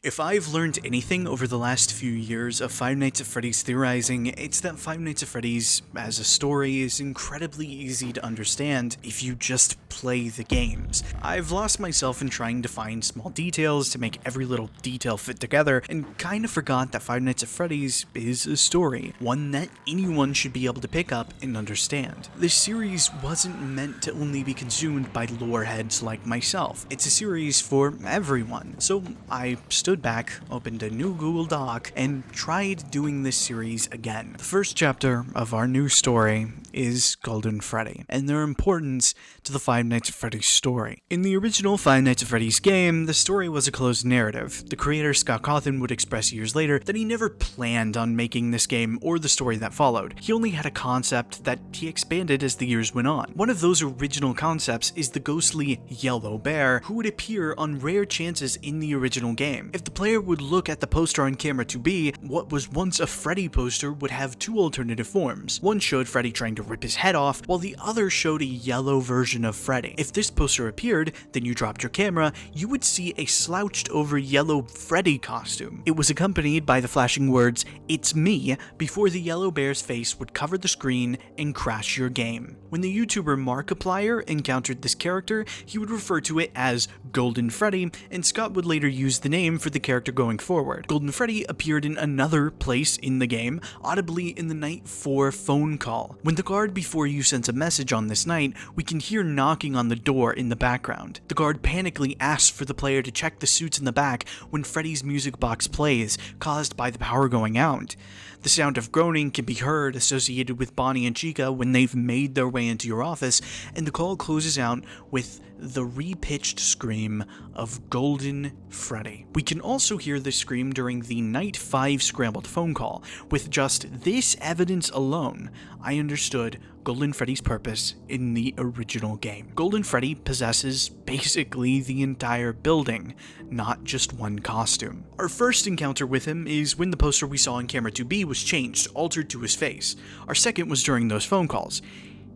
If I've learned anything over the last few years of Five Nights at Freddy's theorizing, it's that Five Nights at Freddy's as a story is incredibly easy to understand if you just play the games. I've lost myself in trying to find small details to make every little detail fit together, and kind of forgot that Five Nights at Freddy's is a story, one that anyone should be able to pick up and understand. This series wasn't meant to only be consumed by lore heads like myself. It's a series for everyone. So I stood back, opened a new Google Doc, and tried doing this series again. The first chapter of our new story is Golden Freddy, and their importance to the Five Nights at Freddy's story. In the original Five Nights at Freddy's game, the story was a closed narrative. The creator, Scott Cawthon, would express years later that he never planned on making this game or the story that followed. He only had a concept that he expanded as the years went on. One of those original concepts is the ghostly yellow bear, who would appear on rare chances in the original game. If the player would look at the poster on camera 2B, what was once a Freddy poster would have two alternative forms. One showed Freddy trying to rip his head off, while the other showed a yellow version of Freddy. If this poster appeared, then you dropped your camera, you would see a slouched over yellow Freddy costume. It was accompanied by the flashing words, "It's me," before the yellow bear's face would cover the screen and crash your game. When the YouTuber Markiplier encountered this character, he would refer to it as Golden Freddy, and Scott would later use the name for the character going forward. Golden Freddy appeared in another place in the game, audibly in the Night 4 phone call. When the guard before you sends a message on this night, we can hear knocking on the door in the background. The guard panically asks for the player to check the suits in the back when Freddy's music box plays, caused by the power going out. The sound of groaning can be heard associated with Bonnie and Chica when they've made their way into your office, and the call closes out with the re-pitched scream of Golden Freddy. We can also hear this scream during the Night 5 scrambled phone call. With just this evidence alone, I understood Golden Freddy's purpose in the original game. Golden Freddy possesses basically the entire building, not just one costume. Our first encounter with him is when the poster we saw on camera 2B was changed, altered to his face. Our second was during those phone calls.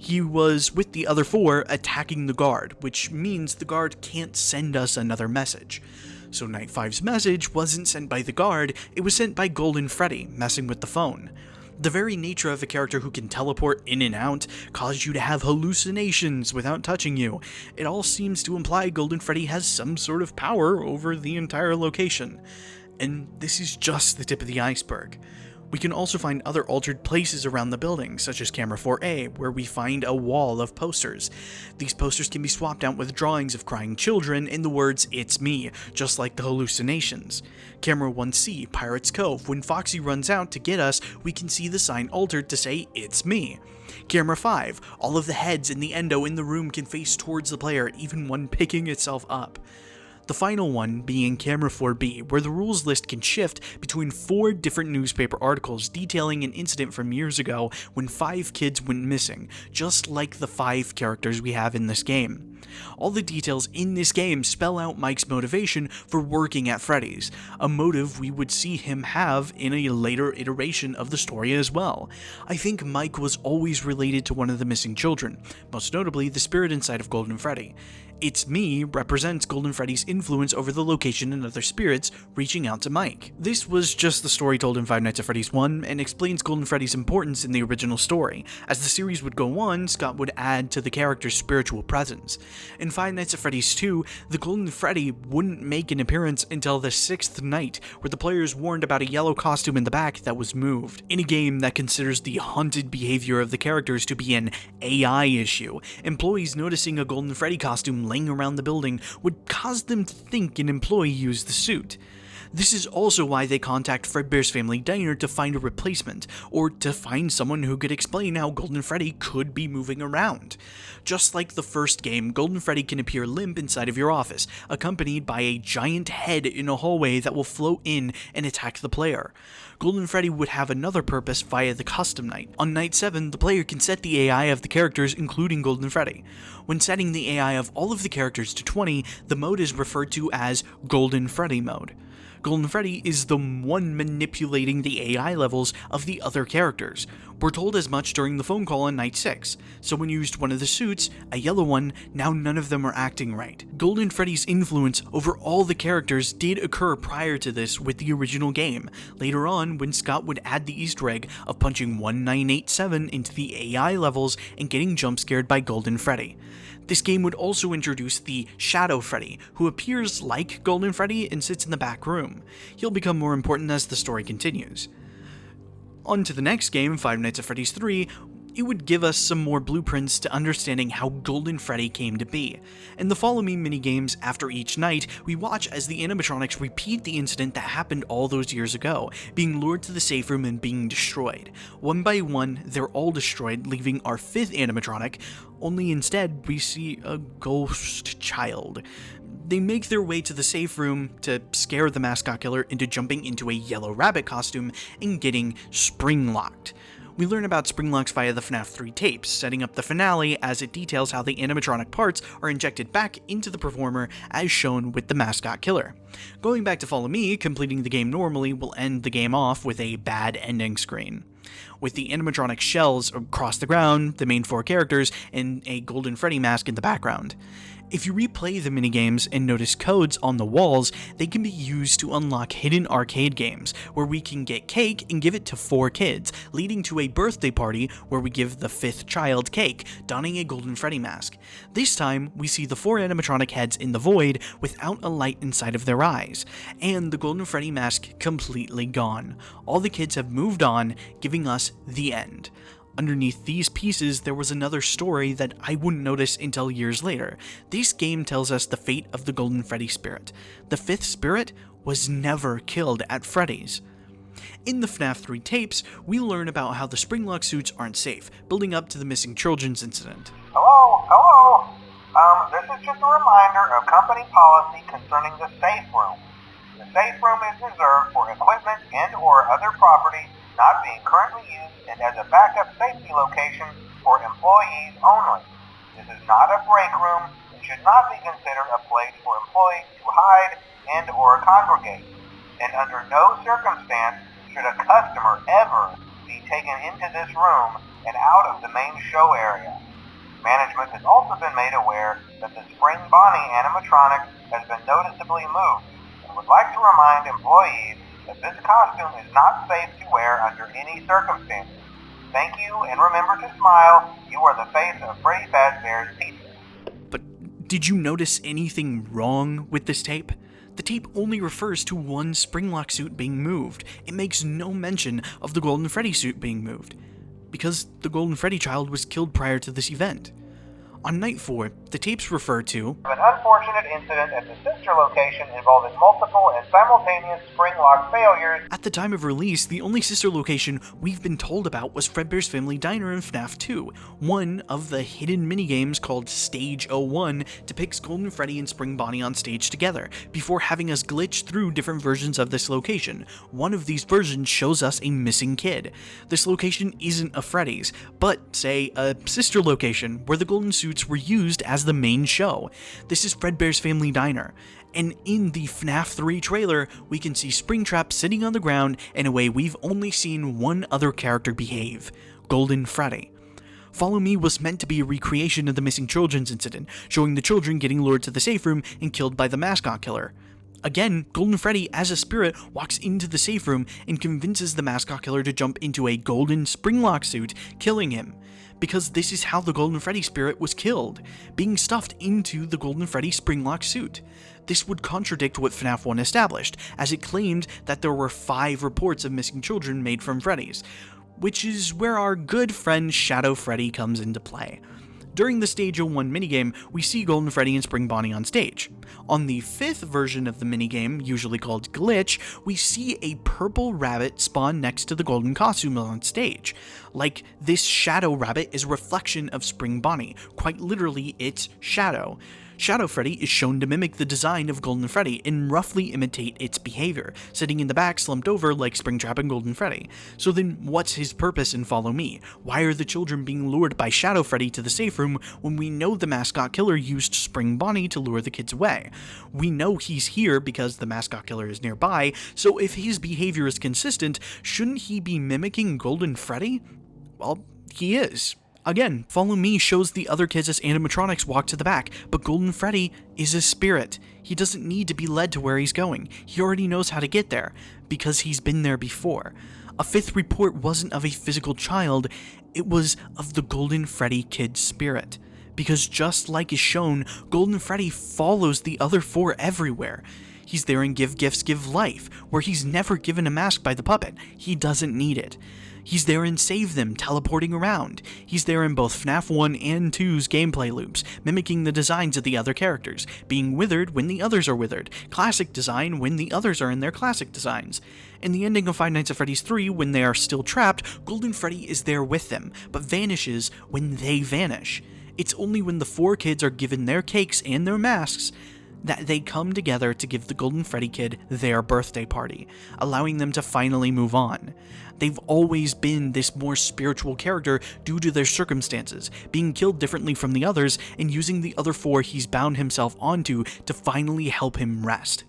He was with the other four attacking the guard, which means the guard can't send us another message. So Night 5's message wasn't sent by the guard, it was sent by Golden Freddy, messing with the phone. The very nature of a character who can teleport in and out caused you to have hallucinations without touching you. It all seems to imply Golden Freddy has some sort of power over the entire location. And this is just the tip of the iceberg. We can also find other altered places around the building, such as Camera 4A, where we find a wall of posters. These posters can be swapped out with drawings of crying children and the words, "It's me," just like the hallucinations. Camera 1C, Pirate's Cove, when Foxy runs out to get us, we can see the sign altered to say, "It's me." Camera 5, all of the heads and the endo in the room can face towards the player, even one picking itself up. The final one being Camera 4B, where the rules list can shift between 4 different newspaper articles detailing an incident from years ago when 5 kids went missing, just like the 5 characters we have in this game. All the details in this game spell out Mike's motivation for working at Freddy's, a motive we would see him have in a later iteration of the story as well. I think Mike was always related to one of the missing children, most notably the spirit inside of Golden Freddy. "It's me" represents Golden Freddy's influence over the location and other spirits reaching out to Mike. This was just the story told in Five Nights at Freddy's 1 and explains Golden Freddy's importance in the original story. As the series would go on, Scott would add to the character's spiritual presence. In Five Nights at Freddy's 2, the Golden Freddy wouldn't make an appearance until the 6th night, where the players warned about a yellow costume in the back that was moved. In a game that considers the haunted behavior of the characters to be an AI issue, employees noticing a Golden Freddy costume laying around the building would cause them to think an employee used the suit. This is also why they contact Fredbear's Family Diner to find a replacement, or to find someone who could explain how Golden Freddy could be moving around. Just like the first game, Golden Freddy can appear limp inside of your office, accompanied by a giant head in a hallway that will float in and attack the player. Golden Freddy would have another purpose via the custom night. On night 7, the player can set the AI of the characters, including Golden Freddy. When setting the AI of all of the characters to 20, the mode is referred to as Golden Freddy mode. Golden Freddy is the one manipulating the AI levels of the other characters. We're told as much during the phone call on night 6. Someone used one of the suits, a yellow one, now none of them are acting right. Golden Freddy's influence over all the characters did occur prior to this with the original game. Later on, when Scott would add the Easter egg of punching 1987 into the AI levels and getting jump scared by Golden Freddy. This game would also introduce the Shadow Freddy, who appears like Golden Freddy and sits in the back room. He'll become more important as the story continues. On to the next game, Five Nights at Freddy's 3, it would give us some more blueprints to understanding how Golden Freddy came to be. In the Follow Me minigames, after each night, we watch as the animatronics repeat the incident that happened all those years ago, being lured to the safe room and being destroyed. One by one, they're all destroyed, leaving our 5th animatronic, only instead we see a ghost child. They make their way to the safe room to scare the mascot killer into jumping into a yellow rabbit costume and getting spring-locked. We learn about spring-locks via the FNAF 3 tapes, setting up the finale as it details how the animatronic parts are injected back into the performer as shown with the mascot killer. Going back to Follow Me, completing the game normally will end the game off with a bad ending screen, with the animatronic shells across the ground, the main 4 characters, and a Golden Freddy mask in the background. If you replay the minigames and notice codes on the walls, they can be used to unlock hidden arcade games, where we can get cake and give it to 4 kids, leading to a birthday party where we give the 5th child cake, donning a Golden Freddy mask. This time, we see the 4 animatronic heads in the void without a light inside of their eyes, and the Golden Freddy mask completely gone. All the kids have moved on, giving us the end. Underneath these pieces, there was another story that I wouldn't notice until years later. This game tells us the fate of the Golden Freddy spirit. The 5th spirit was never killed at Freddy's. In the FNAF 3 tapes, we learn about how the spring-lock suits aren't safe, building up to the missing children's incident. Hello? This is just a reminder of company policy concerning the safe room. The safe room is reserved for equipment and or other property not being currently used and as a backup safety location for employees only. This is not a break room and should not be considered a place for employees to hide and or congregate. And under no circumstance should a customer ever be taken into this room and out of the main show area. Management has also been made aware that the Spring Bonnie animatronic has been noticeably moved and would like to remind employees that this costume is not safe to wear under any circumstances. Thank you, and remember to smile. You are the face of Freddy Fazbear's Pizza. But did you notice anything wrong with this tape? The tape only refers to one spring-lock suit being moved. It makes no mention of the Golden Freddy suit being moved, because the Golden Freddy child was killed prior to this event. On night 4, the tapes refer to an unfortunate incident at the sister location involving multiple and simultaneous spring lock failures. At the time of release, the only sister location we've been told about was Fredbear's Family Diner in FNAF 2. One of the hidden minigames called Stage 01 depicts Golden Freddy and Spring Bonnie on stage together, before having us glitch through different versions of this location. One of these versions shows us a missing kid. This location isn't a Freddy's, but, say, a sister location where the golden suits were used as the main show. This is Fredbear's Family Diner, and in the FNAF 3 trailer, we can see Springtrap sitting on the ground in a way we've only seen one other character behave, Golden Freddy. Follow Me was meant to be a recreation of the missing children's incident, showing the children getting lured to the safe room and killed by the mascot killer. Again, Golden Freddy, as a spirit, walks into the safe room and convinces the mascot killer to jump into a golden springlock suit, killing him. Because this is how the Golden Freddy spirit was killed, being stuffed into the Golden Freddy springlock suit. This would contradict what FNAF 1 established, as it claimed that there were 5 reports of missing children made from Freddy's, which is where our good friend Shadow Freddy comes into play. During the Stage 01 minigame, we see Golden Freddy and Spring Bonnie on stage. On the 5th version of the minigame, usually called Glitch, we see a purple rabbit spawn next to the golden costume on stage. Like, this shadow rabbit is a reflection of Spring Bonnie, quite literally its shadow. Shadow Freddy is shown to mimic the design of Golden Freddy and roughly imitate its behavior, sitting in the back slumped over like Springtrap and Golden Freddy. So then what's his purpose in Follow Me? Why are the children being lured by Shadow Freddy to the safe room when we know the mascot killer used Spring Bonnie to lure the kids away? We know he's here because the mascot killer is nearby, so if his behavior is consistent, shouldn't he be mimicking Golden Freddy? Well, he is. Again, Follow Me shows the other kids as animatronics walk to the back, but Golden Freddy is a spirit. He doesn't need to be led to where he's going. He already knows how to get there, because he's been there before. A fifth report wasn't of a physical child, it was of the Golden Freddy kid spirit. Because just like is shown, Golden Freddy follows the other four everywhere. He's there in Give Gifts, Give Life, where he's never given a mask by the puppet. He doesn't need it. He's there in Save Them, teleporting around. He's there in both FNAF 1 and 2's gameplay loops, mimicking the designs of the other characters, being withered when the others are withered, classic design when the others are in their classic designs. In the ending of Five Nights at Freddy's 3, when they are still trapped, Golden Freddy is there with them, but vanishes when they vanish. It's only when the four kids are given their cakes and their masks that they come together to give the Golden Freddy kid their birthday party, allowing them to finally move on. They've always been this more spiritual character due to their circumstances, being killed differently from the others and using the other four he's bound himself onto to finally help him rest.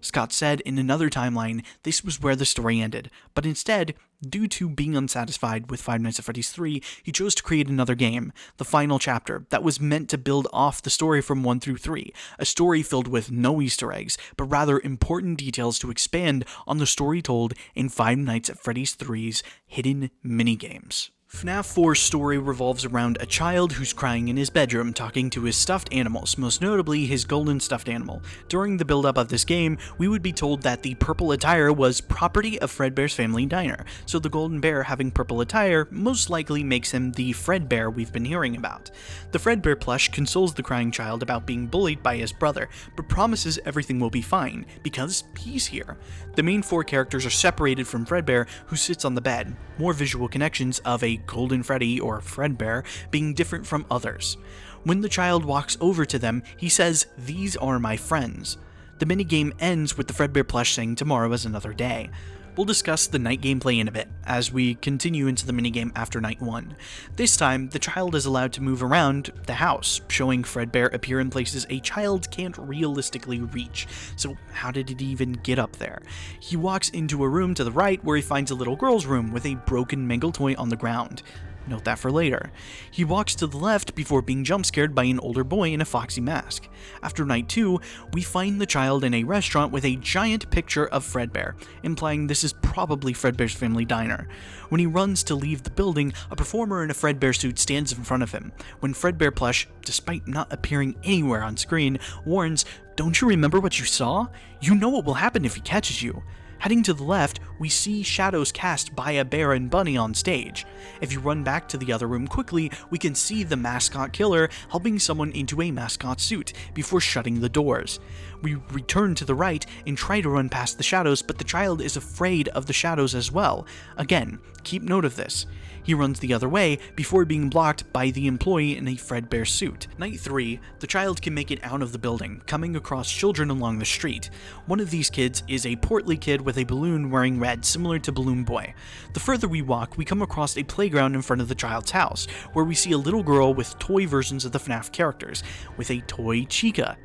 Scott said in another timeline this was where the story ended, but instead, due to being unsatisfied with Five Nights at Freddy's 3, he chose to create another game, the final chapter, that was meant to build off the story from 1 through 3, a story filled with no Easter eggs, but rather important details to expand on the story told in Five Nights at Freddy's 3's hidden minigames. FNAF 4's story revolves around a child who's crying in his bedroom talking to his stuffed animals, most notably his golden stuffed animal. During the build-up of this game, we would be told that the purple attire was property of Fredbear's family diner, so the golden bear having purple attire most likely makes him the Fredbear we've been hearing about. The Fredbear plush consoles the crying child about being bullied by his brother, but promises everything will be fine, because he's here. The main four characters are separated from Fredbear, who sits on the bed, more visual connections of a Golden Freddy or Fredbear being different from others. When the child walks over to them, he says, "These are my friends." The minigame ends with the Fredbear plush saying tomorrow is another day. We'll discuss the night gameplay in a bit, as we continue into the minigame after night 1. This time, the child is allowed to move around the house, showing Fredbear appear in places a child can't realistically reach. So how did it even get up there? He walks into a room to the right where he finds a little girl's room with a broken mangle toy on the ground. Note that for later. He walks to the left before being jump-scared by an older boy in a foxy mask. After night 2, we find the child in a restaurant with a giant picture of Fredbear, implying this is probably Fredbear's family diner. When he runs to leave the building, a performer in a Fredbear suit stands in front of him. When Fredbear plush, despite not appearing anywhere on screen, warns, "Don't you remember what you saw? You know what will happen if he catches you." Heading to the left, we see shadows cast by a bear and bunny on stage. If you run back to the other room quickly, we can see the mascot killer helping someone into a mascot suit before shutting the doors. We return to the right and try to run past the shadows, but the child is afraid of the shadows as well. Again, keep note of this. He runs the other way before being blocked by the employee in a Fredbear suit. Night 3, the child can make it out of the building, coming across children along the street. One of these kids is a portly kid with a balloon wearing red, similar to Balloon Boy. The further we walk, we come across a playground in front of the child's house, where we see a little girl with toy versions of the FNAF characters, with a toy Chica.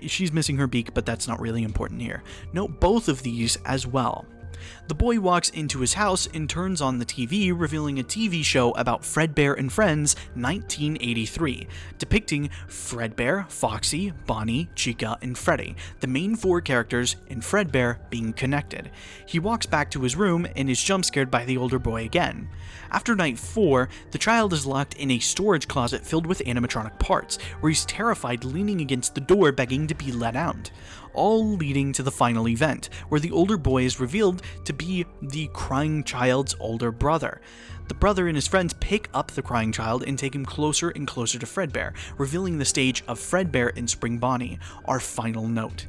She's missing her beak, but that's not really important here. Note both of these as well. The boy walks into his house and turns on the TV, revealing a TV show about Fredbear and Friends 1983, depicting Fredbear, Foxy, Bonnie, Chica, and Freddy, the main four characters, and Fredbear being connected. He walks back to his room and is jump scared by the older boy again. After night 4, the child is locked in a storage closet filled with animatronic parts, where he's terrified, leaning against the door begging to be let out. All leading to the final event, where the older boy is revealed to be the crying child's older brother. The brother and his friends pick up the crying child and take him closer and closer to Fredbear, revealing the stage of Fredbear and Spring Bonnie, our final note.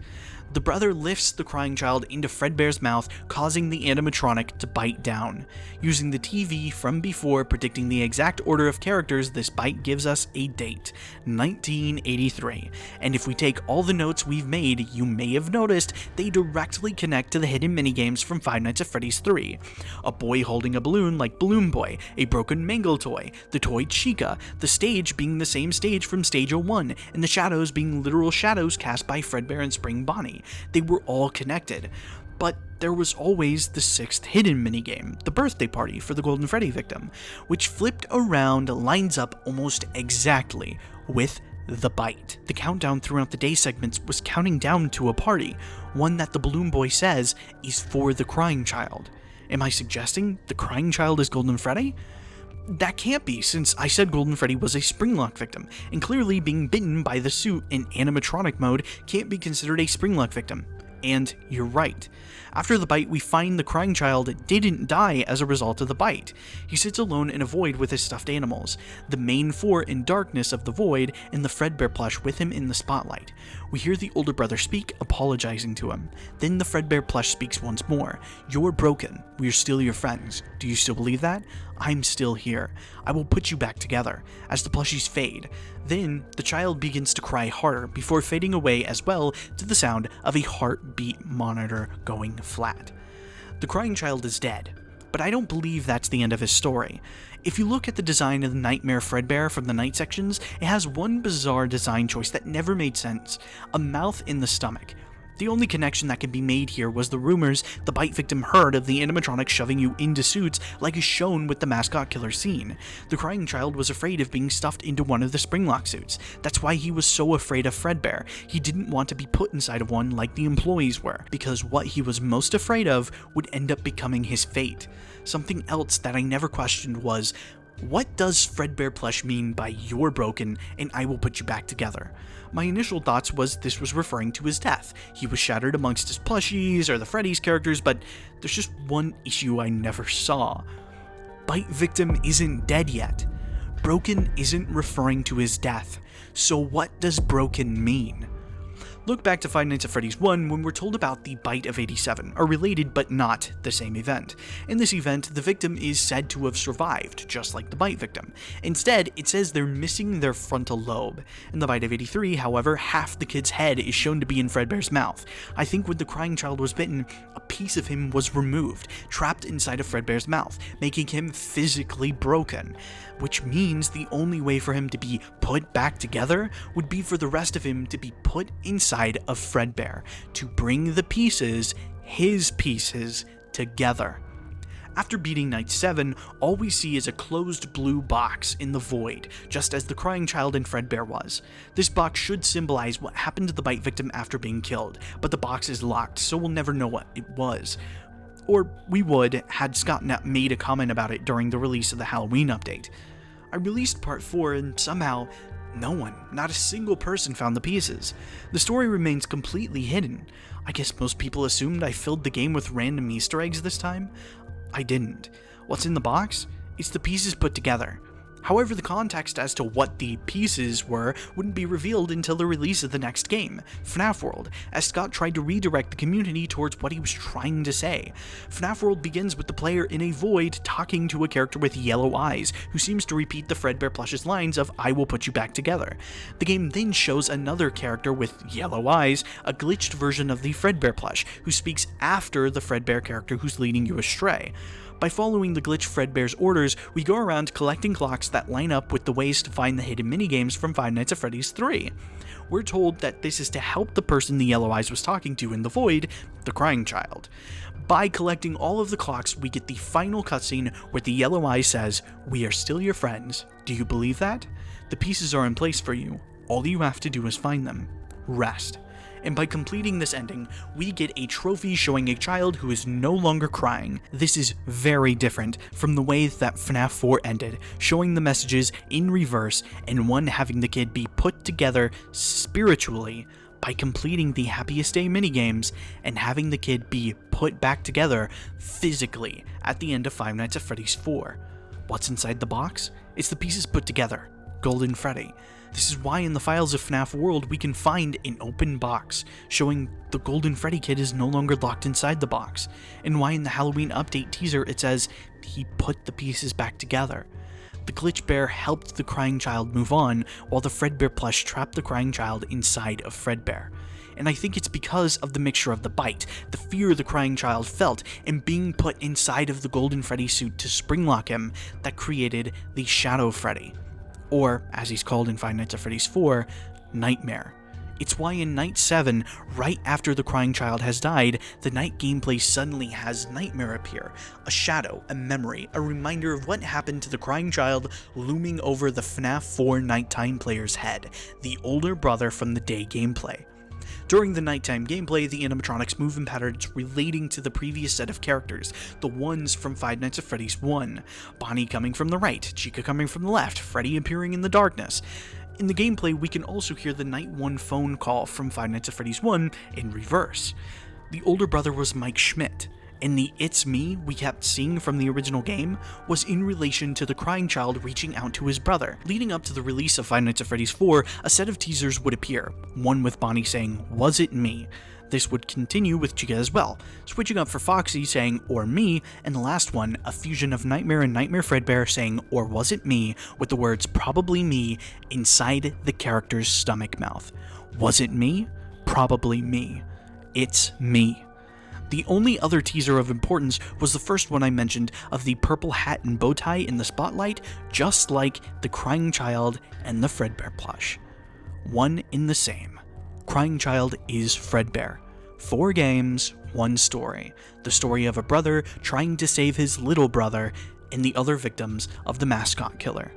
The brother lifts the crying child into Fredbear's mouth, causing the animatronic to bite down. Using the TV from before predicting the exact order of characters, this bite gives us a date, 1983. And if we take all the notes we've made, you may have noticed they directly connect to the hidden minigames from Five Nights at Freddy's 3. A boy holding a balloon like Balloon Boy, a broken mangle toy, the toy Chica, the stage being the same stage from Stage 01, and the shadows being literal shadows cast by Fredbear and Spring Bonnie. They were all connected. But there was always the 6th hidden minigame, the birthday party for the Golden Freddy victim, which flipped around lines up almost exactly with the bite. The countdown throughout the day segments was counting down to a party, one that the Balloon Boy says is for the Crying Child. Am I suggesting the Crying Child is Golden Freddy? That can't be, since I said Golden Freddy was a Springlock victim, and clearly being bitten by the suit in animatronic mode can't be considered a Springlock victim. And you're right. After the bite, we find the Crying Child didn't die as a result of the bite. He sits alone in a void with his stuffed animals, the main 4 in darkness of the void, and the Fredbear plush with him in the spotlight. We hear the older brother speak, apologizing to him. Then the Fredbear plush speaks once more. "You're broken. We are still your friends. Do you still believe that? I'm still here. I will put you back together," as the plushies fade. Then, the child begins to cry harder before fading away as well to the sound of a heartbeat monitor going flat. The Crying Child is dead, but I don't believe that's the end of his story. If you look at the design of the Nightmare Fredbear from the night sections, it has one bizarre design choice that never made sense: a mouth in the stomach. The only connection that can be made here was the rumors the bite victim heard of the animatronic shoving you into suits like is shown with the mascot killer scene. The Crying Child was afraid of being stuffed into one of the Springlock suits. That's why he was so afraid of Fredbear. He didn't want to be put inside of one like the employees were, because what he was most afraid of would end up becoming his fate. Something else that I never questioned was, what does Fredbear plush mean by "you're broken and I will put you back together"? My initial thoughts was this was referring to his death. He was shattered amongst his plushies or the Freddy's characters, but there's just one issue I never saw. Bite victim isn't dead yet. Broken isn't referring to his death. So what does broken mean? Look back to Five Nights at Freddy's 1 when we're told about the Bite of 87, a related but not the same event. In this event, the victim is said to have survived, just like the Bite victim. Instead, it says they're missing their frontal lobe. In the Bite of 83, however, half the kid's head is shown to be in Fredbear's mouth. I think when the Crying Child was bitten, a piece of him was removed, trapped inside of Fredbear's mouth, making him physically broken. Which means the only way for him to be put back together would be for the rest of him to be put inside of Fredbear, to bring the pieces, his pieces, together. After beating Night 7, all we see is a closed blue box in the void, just as the Crying Child and Fredbear was. This box should symbolize what happened to the bite victim after being killed, but the box is locked, so we'll never know what it was. Or we would, had Scott not made a comment about it during the release of the Halloween update. I released Part 4 and somehow, no one, not a single person found the pieces. The story remains completely hidden. I guess most people assumed I filled the game with random Easter eggs this time. I didn't. What's in the box? It's the pieces put together. However, the context as to what the pieces were wouldn't be revealed until the release of the next game, FNAF World, as Scott tried to redirect the community towards what he was trying to say. FNAF World begins with the player in a void talking to a character with yellow eyes, who seems to repeat the Fredbear plush's lines of "I will put you back together." The game then shows another character with yellow eyes, a glitched version of the Fredbear plush, who speaks after the Fredbear character who's leading you astray. By following the glitch Fredbear's orders, we go around collecting clocks that line up with the ways to find the hidden minigames from Five Nights at Freddy's 3. We're told that this is to help the person the Yellow Eyes was talking to in the void, the Crying Child. By collecting all of the clocks, we get the final cutscene where the Yellow Eyes says, "We are still your friends. Do you believe that? The pieces are in place for you. All you have to do is find them. Rest." And by completing this ending, we get a trophy showing a child who is no longer crying. This is very different from the way that FNAF 4 ended, showing the messages in reverse and one having the kid be put together spiritually by completing the Happiest Day minigames and having the kid be put back together physically at the end of Five Nights at Freddy's 4. What's inside the box? It's the pieces put together. Golden Freddy. This is why in the files of FNAF World we can find an open box, showing the Golden Freddy kid is no longer locked inside the box, and why in the Halloween update teaser it says he put the pieces back together. The Glitch Bear helped the Crying Child move on, while the Fredbear plush trapped the Crying Child inside of Fredbear. And I think it's because of the mixture of the bite, the fear the Crying Child felt, and being put inside of the Golden Freddy suit to springlock him that created the Shadow Freddy. Or, as he's called in Five Nights at Freddy's 4, Nightmare. It's why in Night 7, right after the Crying Child has died, the night gameplay suddenly has Nightmare appear, a shadow, a memory, a reminder of what happened to the Crying Child looming over the FNAF 4 nighttime player's head, the older brother from the day gameplay. During the nighttime gameplay, the animatronics move in patterns relating to the previous set of characters, the ones from Five Nights at Freddy's 1, Bonnie coming from the right, Chica coming from the left, Freddy appearing in the darkness. In the gameplay, we can also hear the Night 1 phone call from Five Nights at Freddy's 1 in reverse. The older brother was Mike Schmidt, and the "It's me" we kept seeing from the original game was in relation to the Crying Child reaching out to his brother. Leading up to the release of Five Nights at Freddy's 4, a set of teasers would appear, one with Bonnie saying, "Was it me?" This would continue with Chica as well, switching up for Foxy saying, "or me," and the last one, a fusion of Nightmare and Nightmare Fredbear saying, "or was it me," with the words "probably me" inside the character's stomach mouth. Was it me? Probably me. It's me. The only other teaser of importance was the first one I mentioned of the purple hat and bow tie in the spotlight, just like the Crying Child and the Fredbear plush. One in the same. Crying Child is Fredbear. 4 games, 1 story. The story of a brother trying to save his little brother and the other victims of the mascot killer.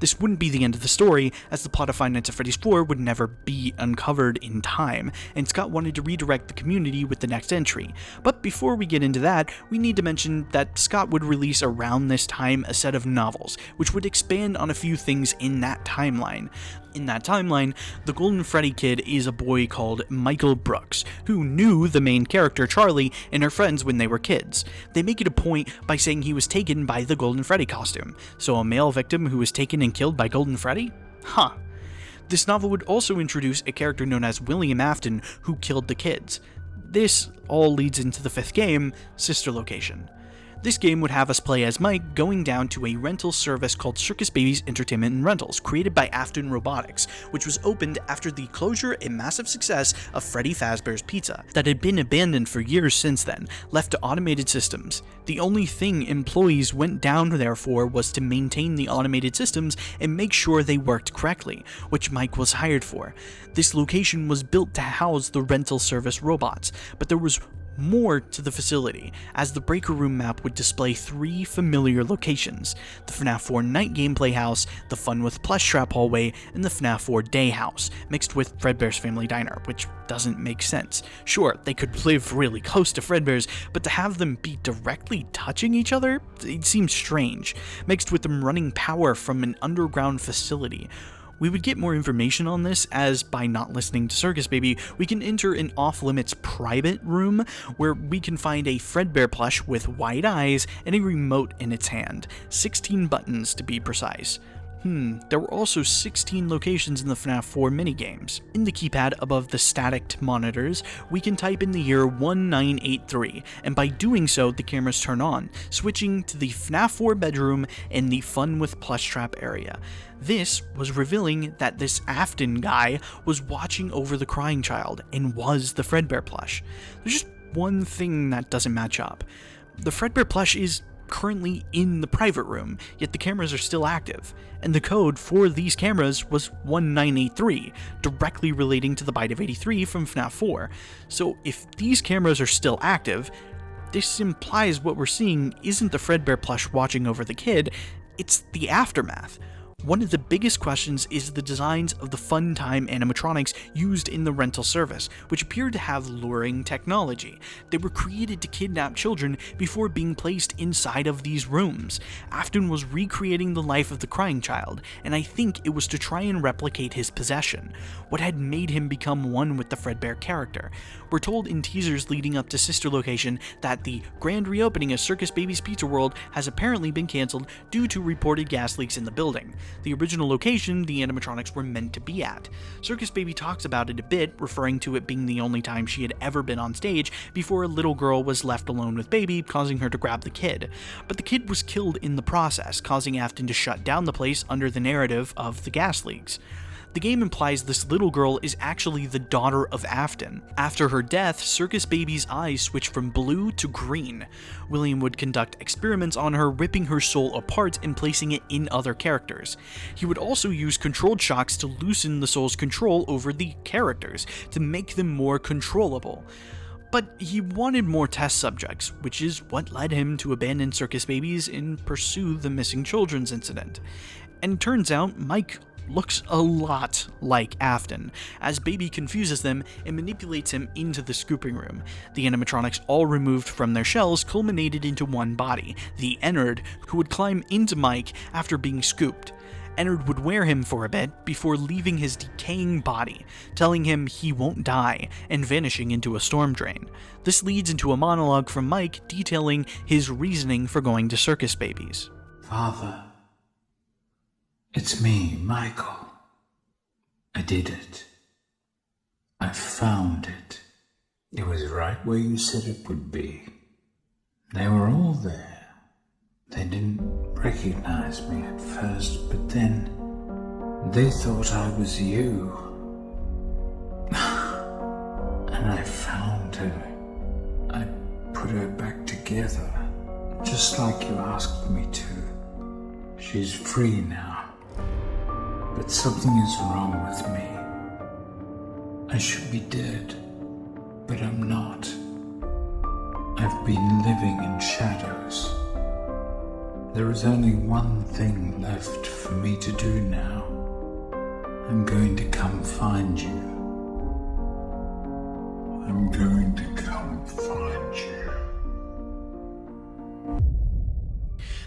This wouldn't be the end of the story, as the plot of Five Nights at Freddy's 4 would never be uncovered in time, and Scott wanted to redirect the community with the next entry. But before we get into that, we need to mention that Scott would release around this time a set of novels, which would expand on a few things in that timeline. In that timeline, the Golden Freddy kid is a boy called Michael Brooks, who knew the main character Charlie and her friends when they were kids. They make it a point by saying he was taken by the Golden Freddy costume, so a male victim who was taken and killed by Golden Freddy? Huh. This novel would also introduce a character known as William Afton, who killed the kids. This all leads into the 5th game, Sister Location. This game would have us play as Mike going down to a rental service called Circus Baby's Entertainment and Rentals, created by Afton Robotics, which was opened after the closure and massive success of Freddy Fazbear's Pizza, that had been abandoned for years since then, left to automated systems. The only thing employees went down there for was to maintain the automated systems and make sure they worked correctly, which Mike was hired for. This location was built to house the rental service robots, but there was more to the facility, as the breaker room map would display 3 familiar locations: the FNAF 4 night gameplay house, the Fun with Plush Trap hallway, and the FNAF 4 day house, mixed with Fredbear's Family Diner, which doesn't make sense. Sure, they could live really close to Fredbear's, but to have them be directly touching each other, it seems strange, mixed with them running power from an underground facility. We would get more information on this, as by not listening to Circus Baby, we can enter an off-limits private room where we can find a Fredbear plush with wide eyes and a remote in its hand. 16 buttons to be precise. There were also 16 locations in the FNAF 4 minigames. In the keypad above the static monitors, we can type in the year 1983, and by doing so, the cameras turn on, switching to the FNAF 4 bedroom and the Fun with Plush Trap area. This was revealing that this Afton guy was watching over the Crying Child and was the Fredbear plush. There's just one thing that doesn't match up. The Fredbear plush is currently in the private room, yet the cameras are still active, and the code for these cameras was 1983, directly relating to the Bite of 83 from FNAF 4. So if these cameras are still active, this implies what we're seeing isn't the Fredbear plush watching over the kid, it's the aftermath. One of the biggest questions is the designs of the fun time animatronics used in the rental service, which appeared to have luring technology. They were created to kidnap children before being placed inside of these rooms. Afton was recreating the life of the Crying Child, and I think it was to try and replicate his possession, what had made him become one with the Fredbear character. We're told in teasers leading up to Sister Location that the grand reopening of Circus Baby's Pizza World has apparently been cancelled due to reported gas leaks in the building, the original location the animatronics were meant to be at. Circus Baby talks about it a bit, referring to it being the only time she had ever been on stage before a little girl was left alone with Baby, causing her to grab the kid. But the kid was killed in the process, causing Afton to shut down the place under the narrative of the gas leaks. The game implies this little girl is actually the daughter of Afton. After her death, Circus Baby's eyes switch from blue to green. William would conduct experiments on her, ripping her soul apart and placing it in other characters. He would also use controlled shocks to loosen the soul's control over the characters, to make them more controllable. But he wanted more test subjects, which is what led him to abandon Circus Babies and pursue the missing children's incident. And turns out Mike looks a lot like Afton, as Baby confuses them and manipulates him into the scooping room. The animatronics, all removed from their shells, culminated into one body, the Ennard, who would climb into Mike after being scooped. Ennard would wear him for a bit before leaving his decaying body, telling him he won't die, and vanishing into a storm drain. This leads into a monologue from Mike detailing his reasoning for going to Circus Babies. Father, it's me, Michael. I did it. I found it. It was right where you said it would be. They were all there. They didn't recognize me at first, but then they thought I was you. And I found her. I put her back together, just like you asked me to. She's free now. But something is wrong with me. I should be dead, but I'm not. I've been living in shadows. There is only one thing left for me to do now. I'm going to come find you. I'm going to come find you.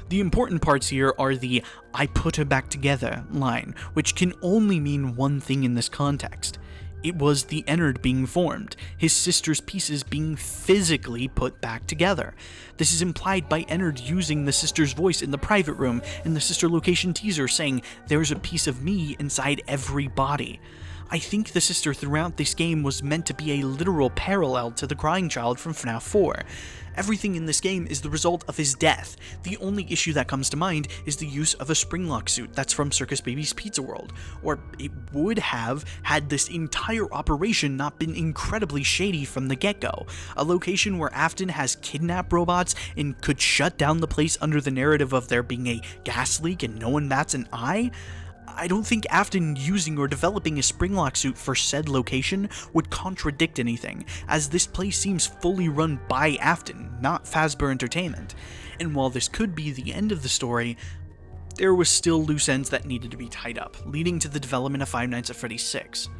The important parts here are the "I put her back together" line, which can only mean one thing in this context. It was the Ennard being formed, his sister's pieces being physically put back together. This is implied by Ennard using the sister's voice in the private room in the sister location teaser, saying, "There's a piece of me inside every body." I think the sister throughout this game was meant to be a literal parallel to the Crying Child from FNAF 4. Everything in this game is the result of his death. The only issue that comes to mind is the use of a springlock suit that's from Circus Baby's Pizza World, or it would have had this entire operation not been incredibly shady from the get-go. A location where Afton has kidnapped robots and could shut down the place under the narrative of there being a gas leak and no one bats an eye? I don't think Afton using or developing a springlock suit for said location would contradict anything, as this place seems fully run by Afton, not Fazbear Entertainment. And while this could be the end of the story, there was still loose ends that needed to be tied up, leading to the development of Five Nights at Freddy's 6.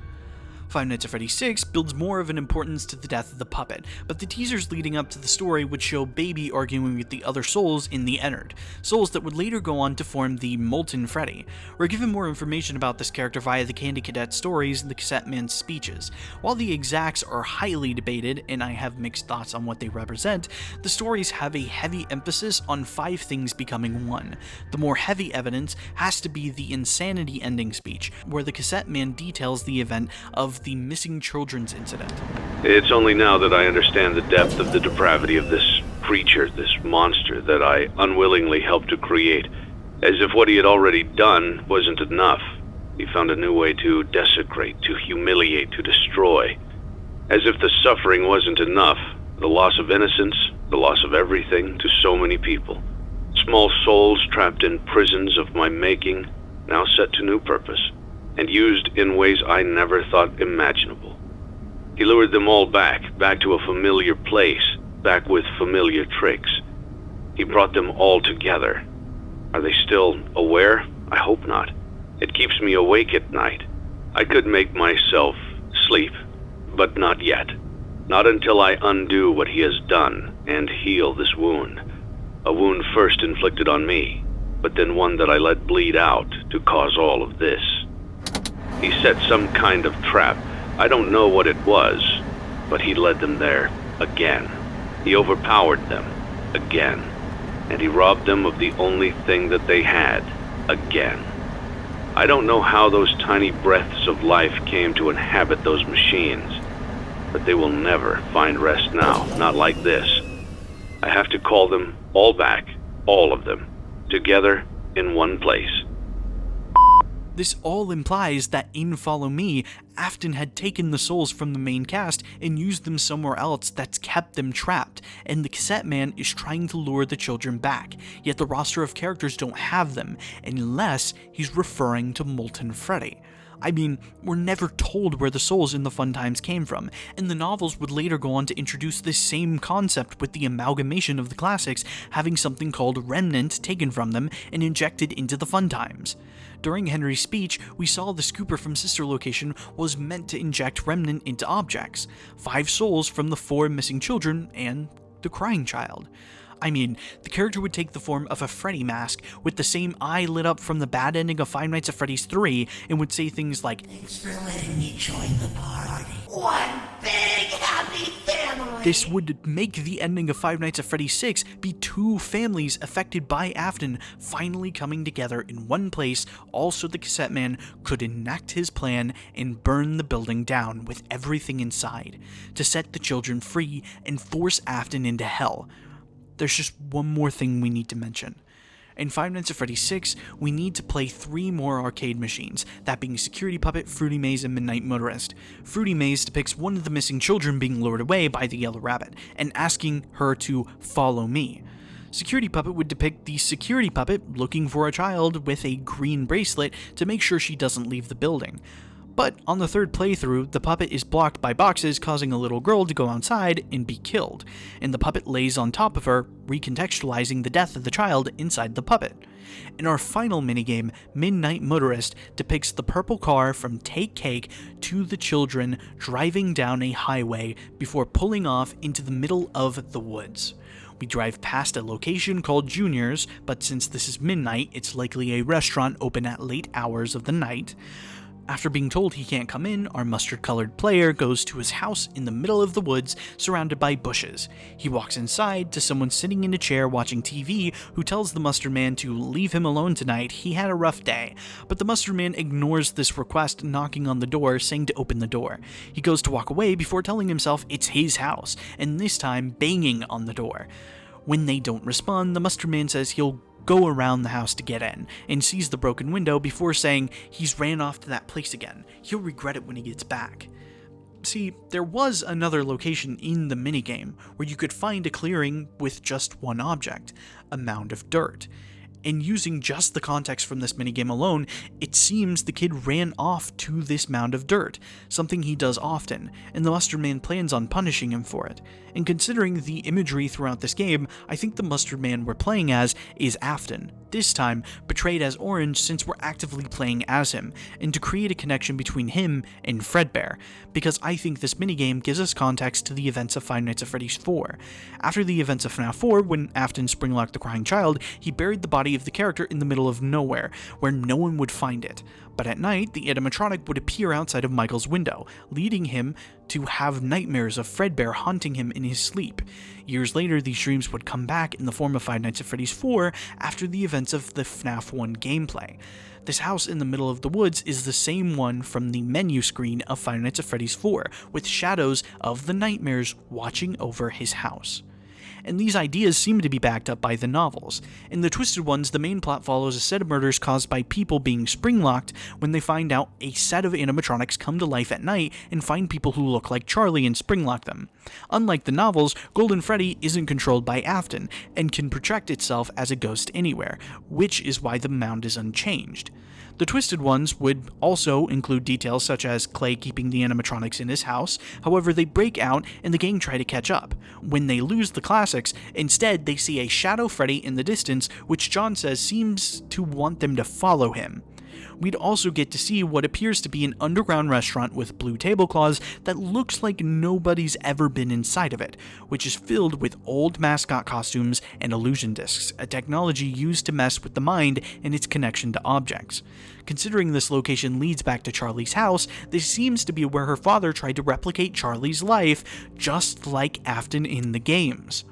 Five Nights at Freddy's 6 builds more of an importance to the death of the puppet, but the teasers leading up to the story would show Baby arguing with the other souls in the Ennard, souls that would later go on to form the Molten Freddy. We're given more information about this character via the Candy Cadet stories and the Cassette Man's speeches. While the exacts are highly debated, and I have mixed thoughts on what they represent, the stories have a heavy emphasis on 5 things becoming one. The more heavy evidence has to be the Insanity ending speech, where the Cassette Man details the event of the missing children's incident. It's only now that I understand the depth of the depravity of this creature, this monster that I unwillingly helped to create, as if what he had already done wasn't enough. He found a new way to desecrate, to humiliate, to destroy. As if the suffering wasn't enough, the loss of innocence, the loss of everything to so many people. Small souls trapped in prisons of my making, now set to new purpose, and used in ways I never thought imaginable. He lured them all back to a familiar place, back with familiar tricks. He brought them all together. Are they still aware? I hope not. It keeps me awake at night. I could make myself sleep, but not yet. Not until I undo what he has done and heal this wound. A wound first inflicted on me, but then one that I let bleed out to cause all of this. He set some kind of trap. I don't know what it was, but he led them there again. He overpowered them again, and he robbed them of the only thing that they had again. I don't know how those tiny breaths of life came to inhabit those machines, but they will never find rest now, not like this. I have to call them all back, all of them, together in one place. This all implies that in Follow Me, Afton had taken the souls from the main cast and used them somewhere else that's kept them trapped, and the cassette man is trying to lure the children back, yet the roster of characters don't have them, unless he's referring to Molten Freddy. I mean, we're never told where the souls in the Fun Times came from, and the novels would later go on to introduce this same concept with the amalgamation of the classics having something called Remnant taken from them and injected into the Fun Times. During Henry's speech, we saw the scooper from Sister Location was meant to inject Remnant into objects, 5 souls from the 4 missing children and the Crying Child. I mean, the character would take the form of a Freddy mask with the same eye lit up from the bad ending of Five Nights at Freddy's 3 and would say things like, "Thanks for letting me join the party. One big happy family." This would make the ending of Five Nights at Freddy's 6 be 2 families affected by Afton finally coming together in one place, also the cassette man could enact his plan and burn the building down with everything inside to set the children free and force Afton into hell. There's just one more thing we need to mention. In Five Nights at Freddy's 6, we need to play 3 more arcade machines, that being Security Puppet, Fruity Maze, and Midnight Motorist. Fruity Maze depicts one of the missing children being lured away by the Yellow Rabbit, and asking her to follow me. Security Puppet would depict the security puppet looking for a child with a green bracelet to make sure she doesn't leave the building. But on the 3rd playthrough, the puppet is blocked by boxes, causing a little girl to go outside and be killed, and the puppet lays on top of her, recontextualizing the death of the child inside the puppet. In our final minigame, Midnight Motorist depicts the purple car from Take Cake to the children driving down a highway before pulling off into the middle of the woods. We drive past a location called Junior's, but since this is midnight, it's likely a restaurant open at late hours of the night. After being told he can't come in, our mustard-colored player goes to his house in the middle of the woods, surrounded by bushes. He walks inside to someone sitting in a chair watching TV, who tells the mustard man to leave him alone tonight, he had a rough day. But the mustard man ignores this request, knocking on the door, saying to open the door. He goes to walk away before telling himself it's his house, and this time banging on the door. When they don't respond, the mustard man says he'll go around the house to get in, and sees the broken window before saying he's ran off to that place again. He'll regret it when he gets back. See, there was another location in the minigame where you could find a clearing with just one object, a mound of dirt. And using just the context from this minigame alone, it seems the kid ran off to this mound of dirt, something he does often, and the Mustard Man plans on punishing him for it. And considering the imagery throughout this game, I think the Mustard Man we're playing as is Afton, this time portrayed as Orange since we're actively playing as him, and to create a connection between him and Fredbear, because I think this minigame gives us context to the events of Five Nights at Freddy's 4. After the events of FNAF 4, when Afton springlocked the Crying Child, he buried the body of the character in the middle of nowhere, where no one would find it. But at night, the animatronic would appear outside of Michael's window, leading him to have nightmares of Fredbear haunting him in his sleep. Years later, these dreams would come back in the form of Five Nights at Freddy's 4 after the events of the FNAF 1 gameplay. This house in the middle of the woods is the same one from the menu screen of Five Nights at Freddy's 4, with shadows of the nightmares watching over his house. And these ideas seem to be backed up by the novels. In the Twisted Ones, the main plot follows a set of murders caused by people being springlocked when they find out a set of animatronics come to life at night and find people who look like Charlie and springlock them. Unlike the novels, Golden Freddy isn't controlled by Afton and can project itself as a ghost anywhere, which is why the mound is unchanged. The Twisted Ones would also include details such as Clay keeping the animatronics in his house, however they break out and the gang try to catch up. When they lose the classics, instead they see a shadow Freddy in the distance, which John says seems to want them to follow him. We'd also get to see what appears to be an underground restaurant with blue tablecloths that looks like nobody's ever been inside of it, which is filled with old mascot costumes and illusion discs, a technology used to mess with the mind and its connection to objects. Considering this location leads back to Charlie's house, this seems to be where her father tried to replicate Charlie's life, just like Afton in the games.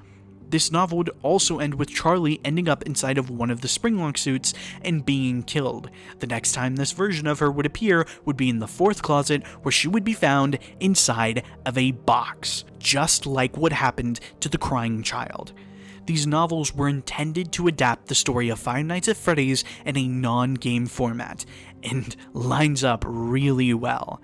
This novel would also end with Charlie ending up inside of one of the springlock suits and being killed. The next time this version of her would appear would be in the 4th closet, where she would be found inside of a box, just like what happened to the Crying Child. These novels were intended to adapt the story of Five Nights at Freddy's in a non-game format, and lines up really well.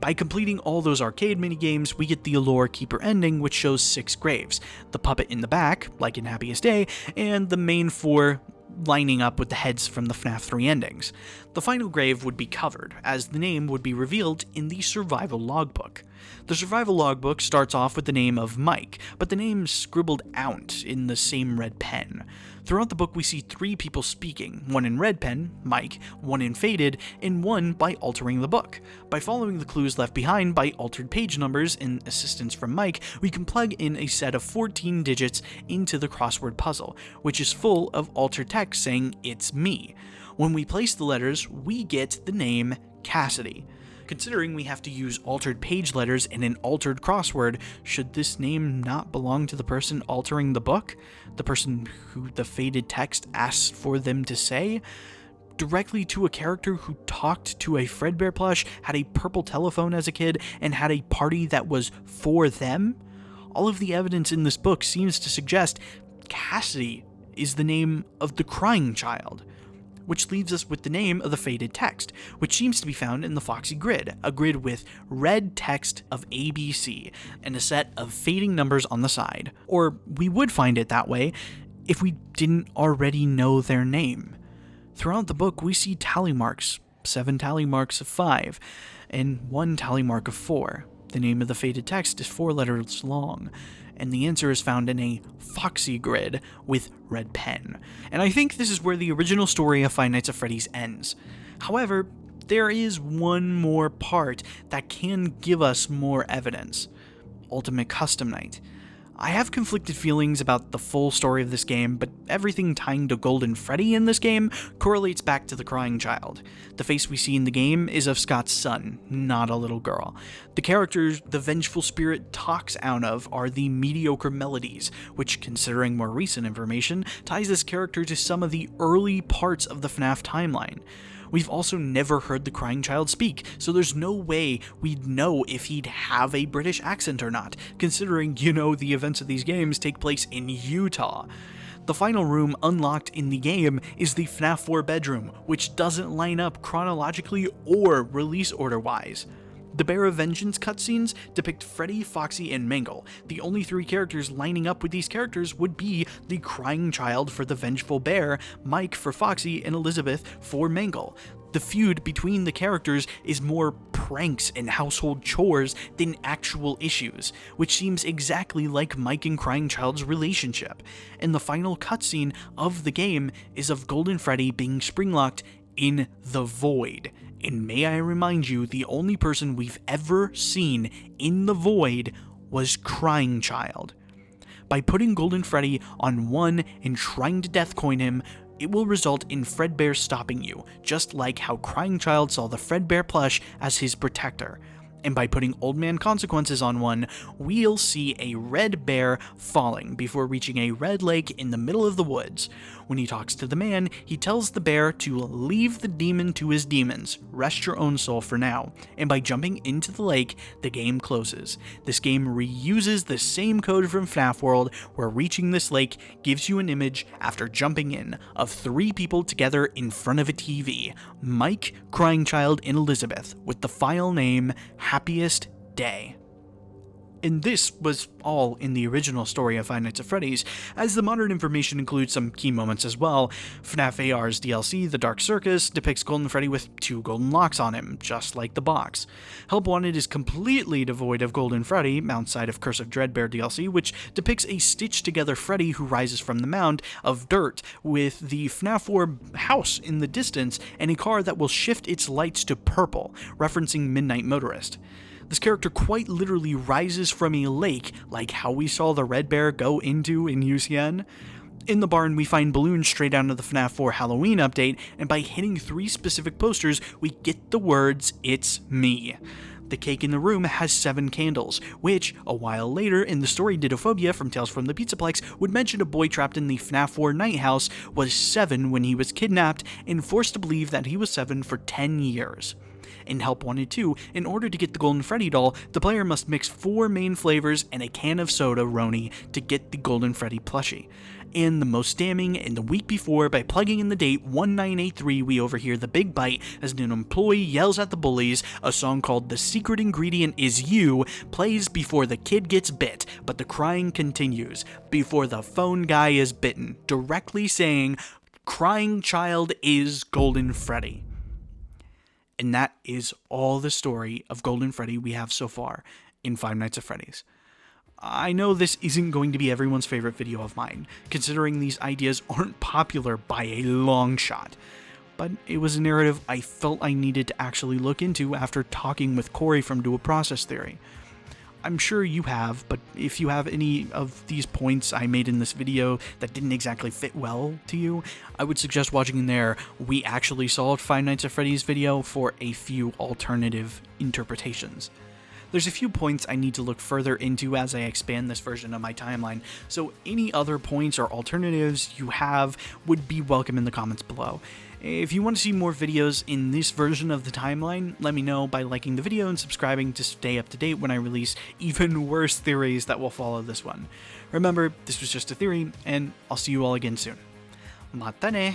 By completing all those arcade minigames, we get the Allure Keeper ending, which shows 6 graves, the puppet in the back, like in Happiest Day, and the main 4 lining up with the heads from the FNAF 3 endings. The final grave would be covered, as the name would be revealed in the survival logbook. The survival logbook starts off with the name of Mike, but the name's scribbled out in the same red pen. Throughout the book we see 3 people speaking, one in red pen, Mike, one in faded, and one by altering the book. By following the clues left behind by altered page numbers and assistance from Mike, we can plug in a set of 14 digits into the crossword puzzle, which is full of altered text saying, "It's me." When we place the letters, we get the name Cassidy. Considering we have to use altered page letters in an altered crossword, should this name not belong to the person altering the book? The person who the faded text asks for them to say? Directly to a character who talked to a Fredbear plush, had a purple telephone as a kid, and had a party that was for them? All of the evidence in this book seems to suggest Cassidy is the name of the Crying Child. Which leaves us with the name of the faded text, which seems to be found in the Foxy grid, a grid with red text of ABC and a set of fading numbers on the side. Or we would find it that way if we didn't already know their name. Throughout the book we see tally marks, 7 tally marks of 5, and 1 tally mark of 4. The name of the faded text is 4 letters long, and the answer is found in a Foxy grid with red pen. And I think this is where the original story of Five Nights at Freddy's ends. However, there is one more part that can give us more evidence. Ultimate Custom Night. I have conflicted feelings about the full story of this game, but everything tying to Golden Freddy in this game correlates back to the Crying Child. The face we see in the game is of Scott's son, not a little girl. The characters the vengeful spirit talks out of are the mediocre melodies, which, considering more recent information, ties this character to some of the early parts of the FNAF timeline. We've also never heard the Crying Child speak, so there's no way we'd know if he'd have a British accent or not, considering, the events of these games take place in Utah. The final room unlocked in the game is the FNAF 4 bedroom, which doesn't line up chronologically or release order-wise. The Bear of Vengeance cutscenes depict Freddy, Foxy, and Mangle. The only 3 characters lining up with these characters would be the Crying Child for the Vengeful Bear, Mike for Foxy, and Elizabeth for Mangle. The feud between the characters is more pranks and household chores than actual issues, which seems exactly like Mike and Crying Child's relationship. And the final cutscene of the game is of Golden Freddy being springlocked in the void. And may I remind you, the only person we've ever seen in the void was Crying Child. By putting Golden Freddy on one and trying to deathcoin him, it will result in Fredbear stopping you, just like how Crying Child saw the Fredbear plush as his protector. And by putting Old Man Consequences on one, we'll see a red bear falling before reaching a red lake in the middle of the woods. When he talks to the man, he tells the bear to leave the demon to his demons, rest your own soul for now, and by jumping into the lake, the game closes. This game reuses the same code from FNAF World, where reaching this lake gives you an image after jumping in of 3 people together in front of a TV, Mike, Crying Child, and Elizabeth, with the file name Happiest Day. And this was all in the original story of Five Nights at Freddy's, as the modern information includes some key moments as well. FNAF AR's DLC, The Dark Circus, depicts Golden Freddy with 2 golden locks on him, just like the box. Help Wanted is completely devoid of Golden Freddy, outside of Curse of Dreadbear DLC, which depicts a stitched-together Freddy who rises from the mound of dirt, with the FNAF 4 house in the distance and a car that will shift its lights to purple, referencing Midnight Motorist. This character quite literally rises from a lake, like how we saw the red bear go into in UCN. In the barn, we find balloons straight out of the FNAF 4 Halloween update, and by hitting 3 specific posters, we get the words, "It's me." The cake in the room has 7 candles, which, a while later in the story Didophobia from Tales from the Pizzaplex, would mention a boy trapped in the FNAF 4 night house was 7 when he was kidnapped and forced to believe that he was 7 for 10 years. In Help Wanted 2, in order to get the Golden Freddy doll, the player must mix 4 main flavors and a can of soda Roni to get the Golden Freddy plushie. And the most damning, in the week before, by plugging in the date 1983, we overhear the big bite as an employee yells at the bullies. A song called "The Secret Ingredient Is You" plays before the kid gets bit, but the crying continues before the phone guy is bitten, directly saying, "Crying Child is Golden Freddy." And that is all the story of Golden Freddy we have so far in Five Nights at Freddy's. I know this isn't going to be everyone's favorite video of mine, considering these ideas aren't popular by a long shot, but it was a narrative I felt I needed to actually look into after talking with Cori from Dual Process Theory. I'm sure you have, but if you have any of these points I made in this video that didn't exactly fit well to you, I would suggest watching their We Actually Solved Five Nights at Freddy's video for a few alternative interpretations. There's a few points I need to look further into as I expand this version of my timeline, so any other points or alternatives you have would be welcome in the comments below. If you want to see more videos in this version of the timeline, let me know by liking the video and subscribing to stay up to date when I release even worse theories that will follow this one. Remember, this was just a theory, and I'll see you all again soon. Mata ne!